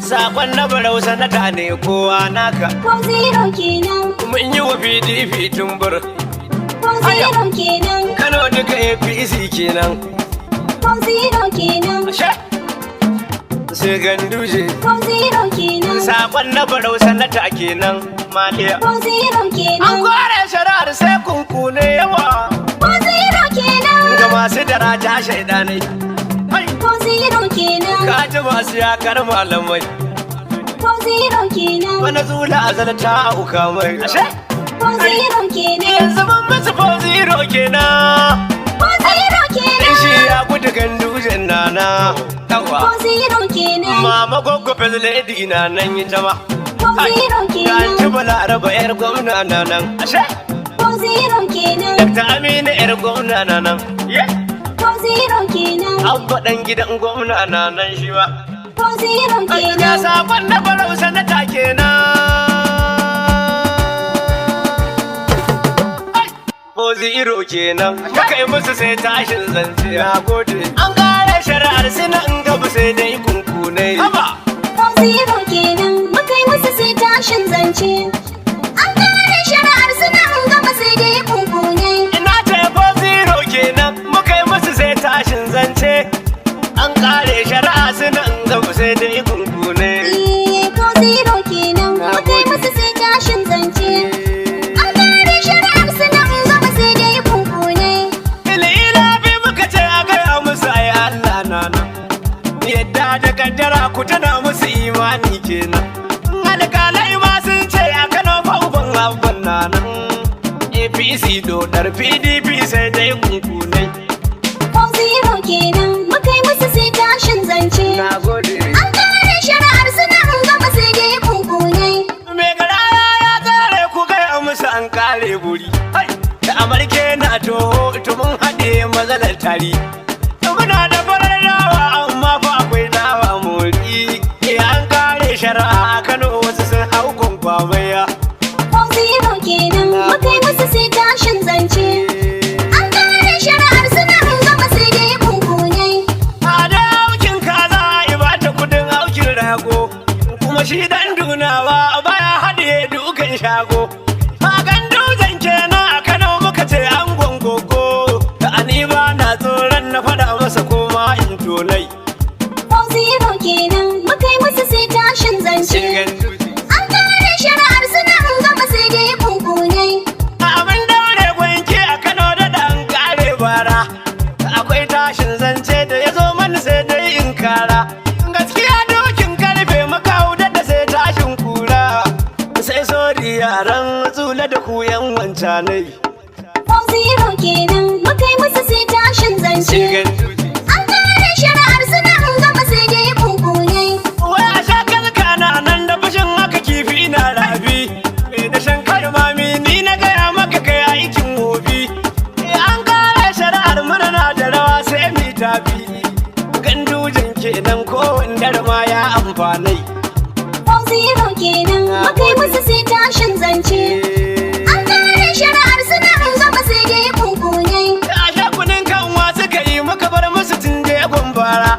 Sakon na barau sanata ne kowa naka. Ko zero kenan. Mun yi wa PDP tumbur. Ko zero kenan. Kano duka APC kenan. Ko zero kenan. Ashe sai Ganduje. Ko zero kenan. Sakon na barau sanata kenan Maliya. Ko zero kenan. An kore shari'ar sai kunkune yawa. Ko zero kenan. Ga masu daraja shaidanai. Ko zero kenan. Ka ji masu yakar malamai. Ko zero kenan. Wani zula azalta a uka mai. Ashe Ko zero kenan. yanzu mun musu ko zero kenan. Ko zero kenan. Shi ya gudu Gandujen nana. Ko Yawa. zero kenan. Mama goggo lady na nan ita ma. Ko zero kenan. Ci Balaraba yar gwamna na nan. Ashe Ko zero kenan. Dr. Aminu yar gwamna na nan. Ko zero kenan. Abba dan gidan gwamna na nan shi ma. Ko zero Ya kenan. sakon na barau sanata kenan. Ko zero kenan. Muka yi musu sai tashin zance. Na gode. An kare shari'ar sina in gaba sai dai kunkune. Haba. Ko zero kenan. Muka yi musu sai tashin zance. An kare shari'ar suna an gama sai dai kunkune. Ina ce ko zero kenan. Muka yi musu sai tashin zance. An kare shari'a sina in gaba sai dai kunkune. Ko zero kenan. Muka yi musu sai tashin zance. An kare shari'ar suna an gama sai dai kunkune. Ila bi muka ce a gaya musu ai Allah na nan. Yadda da kaddara ku tana musu imani kenan. Alƙalai ma sun ce a Kano fa uban abban na nan. APC dodar PDP sai dai kunkunai. Ko zero kenan. Muka yi musu sai tashin zance. Na gode. An kare shari'ar suna an gama sai dai kunkune. Me gara ya tsare ku gaya musu an kare guri. Da amarke na toho ito mun haɗe matsalar tari. Muna da farar dawa amma fa akwai dawa mori. An kare shari'a a Kano wasu sun hau kwankwamaya. Ko zero kenan. Muka yi musu sai tashin zance. An kare shari'ar suna an gama sai dai kunkune. A da aukin kaza a ba ta kudin aukin rago. Kuma shi dan dunawa baya haɗe dukan shago. A Gandujen kenan a Kano muka ce an gongogo. Da ani ba na tsoron na faɗa masa koma in tonai. Ko zero kenan. Muka yi musu sai tashin zance. An kare shari'ar suna an gama sai dai kunkune. Abin daure gwanke a Kano da ɗan kare bara. Akwai tashin zance da ya zo mani sai dai in kara. Gaskiya dokin karfe makau da sai tashin kura. Sai sori yaran zula da kuyan wancanai. Ko zero kenan. Muka yi musu sai tashin zance. An kare shari'ar suna an gama sai dai kunkune. Wai a sha kalkana nan da fashin haka kifi na rabi. Da shan karmami ni na gaya maka kai aikin wobi. An kare shari'ar murna da rawa sai mi tafi. Gandujen kenan ko wandar ma ya amfanai. Ko zero kenan. Muka yi musu sai tashin zance. An kare shari'ar suna an gama sai dai kunkune. A sha kunin kanwa suka yi muka bar musu tun je gumbara.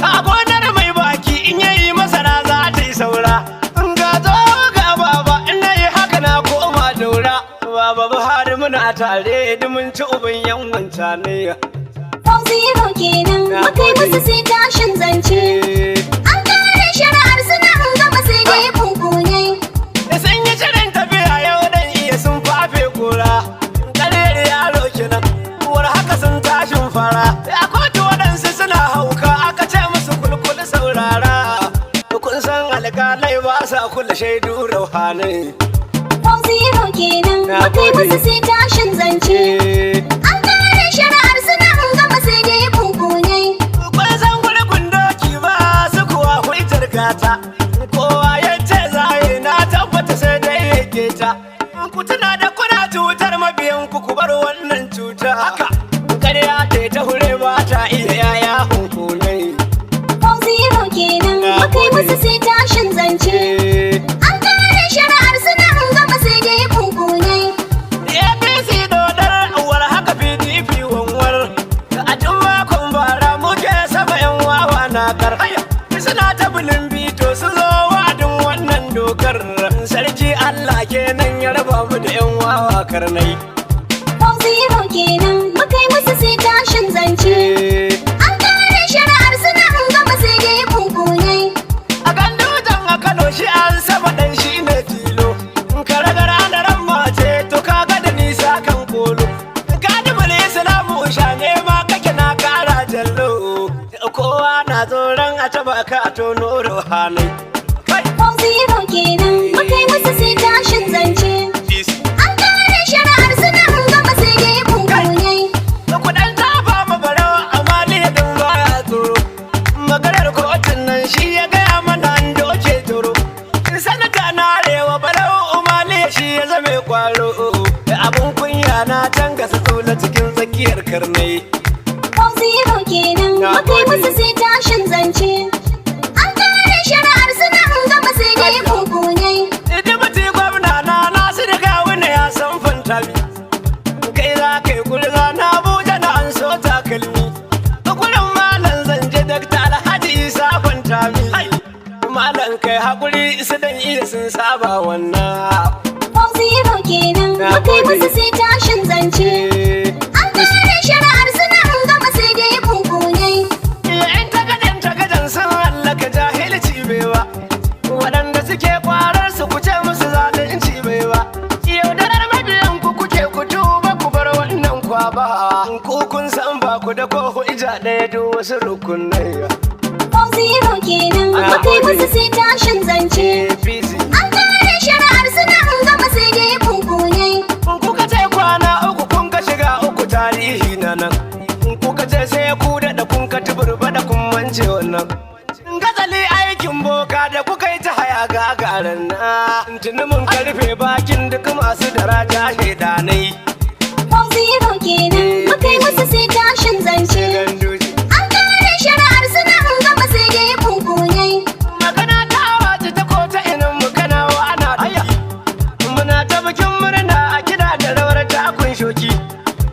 A gonar mai baki in yayi masara za ta yi saura. Ga zo ga baba in na yi haka na koma daura. Baba Buhari muna tare dumin ci uban yan wancanai. Ko zero kenan. Muka yi musu sai tashin zance. An kare shari'ar suna an gama sai dai kunkune. Da sun yi shirin tafiya yau dan iya sun fafe kura. Karere yaro kenan uwar haka sun tashin fara. A kotu waɗansu suna hauka aka ce musu kulkul saurara. Kun san alƙalai ba sa kula shaidu rauhanai. Ko zero kenan. Muka yi musu sai tashin zance. An kare shari'ar suna an gama sai dai kunkune. Kun san gurgun doki ba su kuwa hujjar gata. Kowa ya ce zaye na tabbata sai dai ya keta. Ku tuna da kuna cutar mabiyan ku bar wannan cuta. Haka ƙarya ta hure ba ta iya yaya hunkunai. Ko zero kenan. Muka yi musu sai tashin zance. An kare shari'ar suna an gama sai dai kunkune. APC dodar uwar haka PDP wanwar. A tun makon bara muke saba yan wawa na kar. Suna ta bulin bito sun zo kar sarki Allah kenan ya raba mu da yan wawa karnai. Zero kenan muka yi musu sai tashin zance. An kare shari'ar suna an gama sai dai kunkunai. A gandutan a Kano shi an saba dan shi ne tilo. Kare gara da ran mace to kaga da nisa kan kolo. Kadimul Islamu shane ma kake na kara jallo. Kowa na tsoron a taba ka a tono rohanai. Zero kenan muka yi musu sai tashin zance. An kare shari'ar suna an gama sai dai kunkunai. Kudan tafa mabarau amma ni din baya tsoro. Maganar kotun nan shi ya gaya mana an doke toro. Sanata na arewa balau umali shi ya zame kwaro. Da abun kunya na tangasa tsula cikin tsakiyar karnai. Zero kenan muka yi musu sai tashin zance. An kare shari'ar suna an gama sai dai kunkunai. Dibiti gwamna na Nasiru Gawuna ya san fantami. Kai za ka yi gurza na Abuja na an so takalmi. Gurin malam zanje Dakta Alhaji Isa fantami. Malam kai haƙuri su dan iya sun saba wannan. Zero kenan muka yi musu sai tashin zance. An kare shari'ar suna an gama sai dai kunkunai. Yan tagadan sun hallaka jahilci bewa. Waɗanda suke kwarar su kuce musu zalunci bewa. Yaudarar mabiyan ku kuke ku tuba ku bar wannan kwaba. Ku kun san ba ku da ko hujja ɗaya duk wasu rukunai. Zero kenan muka yi musu sai tashin zance. An kare shari'ar suna an gama sai dai kunkunai. Kuka ce kwana uku kun ka shiga uku tarihi na nan. Kuka ce sai ku daɗa kun ka tuburba da kun mance wannan. Gazali aikin boka da kuka yi ta haya gagaran na. Tuni mun karfe bakin duk masu daraja shaidanai. Zero kenan muka yi musu sai tashin zance. An kare shari'ar suna an gama sai dai kunkunai. Magana ta wace ta ko ta inin mu kana wa ana tayi. Muna ta bikin murna a gida da rawar takun shoki.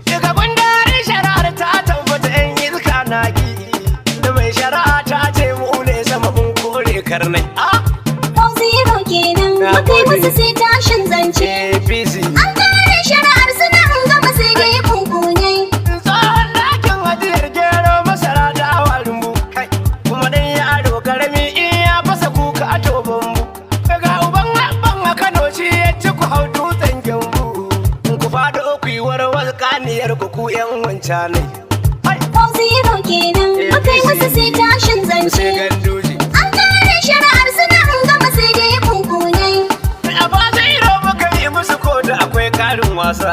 Daga gundarin shari'ar ta tabbata yan iska naki. Da mai shari'a ta ce mu ne sama mun kore karnai. Zero kenan muka yi musu sai tashin zance. An kare shari'ar suna an gama sai dai kunkunai. Tsohon dakin ajiyar gero masara da awarin mu. Kuma dan yaro karami in ya fasa kuka a toban mu. Ga uban abban a Kano shi ya ci ku hau dutsen gyambu. Ku fado ku yi warwar kaniyar ku yan wancanai. Zero kenan muka yi musu sai tashin zance. An kare shari'ar suna an gama sai dai kunkunai. A ba zero muka yi musu ko da akwai karin wasa.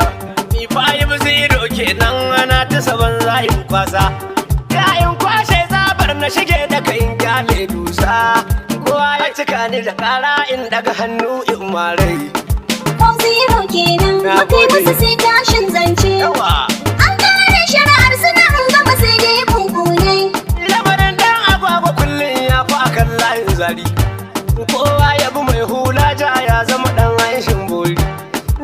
Ni fa yi zero kenan ana ta saban zayin kwasa. Yayin kwashe zabar na shige da kayin kyale dusa. Kowa ya cika ni da kara in daga hannu in marai. Zero kenan muka yi musu sai tashin zance. An kare shari'ar suna an gama sai dai kunkunai. Lamarin dan agwagwa kullum ya fi akan layin zari. Kowa ya bi mai hula ja ya zama dan hanshin bori.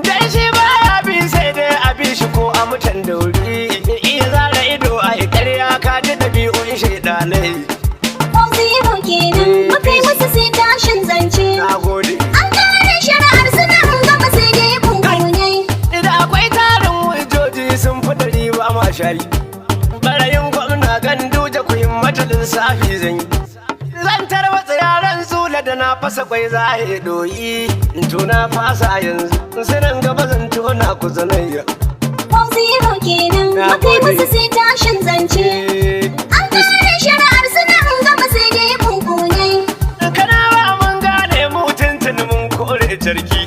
Dan shi baya bi sai dai a bi shi ko a mutan dauri. Iya zara ido a yi ƙarya ka ji ɗabi'un shaidanai. Zero kenan muka yi musu sai tashin zance. Nagode. An kare shari'ar suna an gama sai dai kunkunai. Idan akwai tarin hujjoji sun fi ɗari ba ma shari. Barayin gwamna Ganduje ku yi mata lissafi zan yi. Zan tarwatsa yaran zula da na fasa kwai za a yi doyi. Tuna fasa yanzu sinan gaba zan tona ku zanayya. Zero kenan muka yi musu sai tashin zance. An kare shari'ar suna an gama sai dai kunkunai. Kanawa mun gane mu tuntuni mun kore jarki.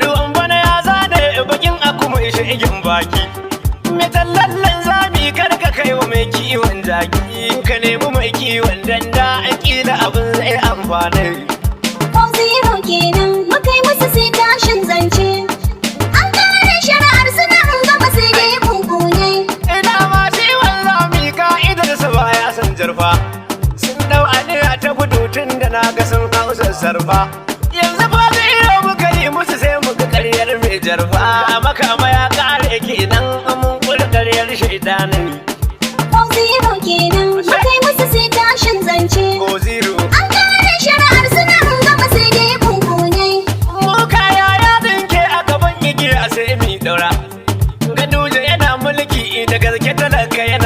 Ruwan bana ya zane bakin akuma ishe igin baki. Me tallallan zami karka kai wa mai kiwon jaki. Ka nemi mai kiwon danda a kila abin zai amfani. Zero kenan muka yi musu sai tashin zance. An kare shari'ar suna an gama sai dai kunkunai. Ina ma shi wallami ka'idar sa baya san jarfa. Sun dau aniya ta gudu tun da na ga sun hausa sarfa. Yanzu fa zero muka yi musu sai muka karyar mai jarfa. Makama ya kare kenan mun kula karyar shaidanin. Zero kenan muka yi musu sai tashin zance. Ko zero. An kare shari'ar suna an gama sai dai kunkunai.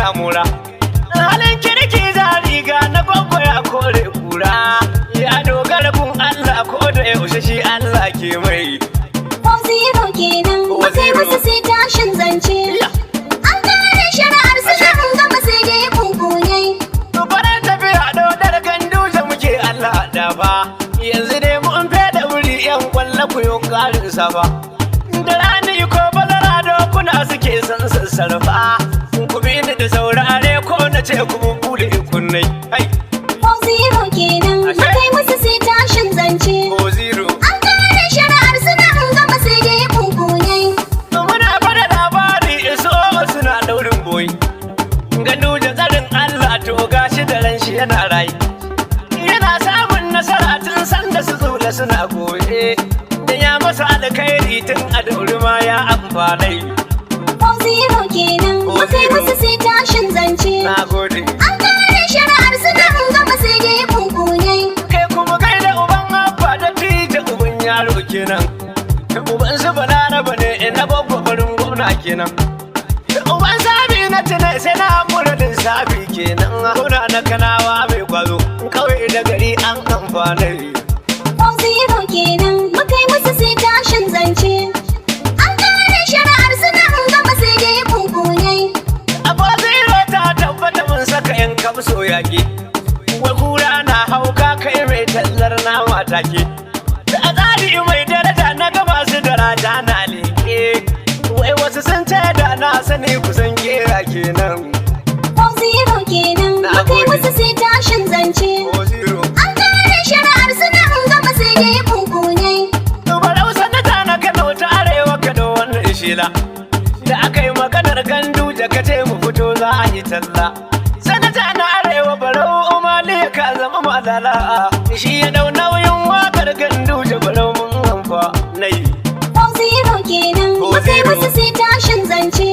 yana mura. Halin kirki za riga na gwaggo ya kore kura. Ya dogara kun Allah ko da yaushe shi Allah ke mai. Zero kenan akai masa sai tashin zance. An kare shari'ar suna mun gama sai dai kunkune. Baran tafiya dodar gandu da muke Allah da ba. Yanzu dai mun feda wuri yan kwalla ku yi karin sa ba. Da rani ko bazara dokuna suke son sassarfa. Ku bi ni da saurare ko na ce ku mun bude kunnai. Zero kenan akai masa sai tashin zance. Zero. An kare shari'ar suna mun gama sai dai kunkune. Muna fada labari iso suna daurin boyi. Gandu da tsarin Allah to gashi da ran shi yana rai. Yana samun nasara tun sanda su zula suna goye. Da ya masa alkhairi tun a dauri ma ya amfanai. Zero kenan akai masa sai tashin zance. Na gode. An kare shari'ar suna mun gama sai dai kunkune. Kai kuma kai da uban abba da tita uban yaro kenan. Uban su balaraba ne na babbarin gwamna kenan. Uban sabi na tunai sai na muradin sabi kenan. Gwamna na kanawa mai kwazo kawai da gari an amfanai. Zero kenan akai masa sai tashin zance. An kare shari'ar suna mun gama sai dai kunkune. Abu zero ta tabbata mun saka yan kamso yaƙi. Wai kura na hauka kai mai tallar nama take. A tsari mai daraja na gaba su daraja na leke. Wai wasu sun ce da na sani kusan kera kenan. Zero kenan akai masa sai tashin zance. Zero. An kare shari'ar suna mun gama sai dai kunkune. Barau sanata na Kano ta arewa Kano wannan shila. Da aka yi maganar gandu da ka ce mu fito za a yi talla. Sanata na arewa Barau Umali ka zama malala. Shi ya dau nauyin wakar gandu da Barau mun amfa na yi. Zero kenan akai masa sai tashin zance.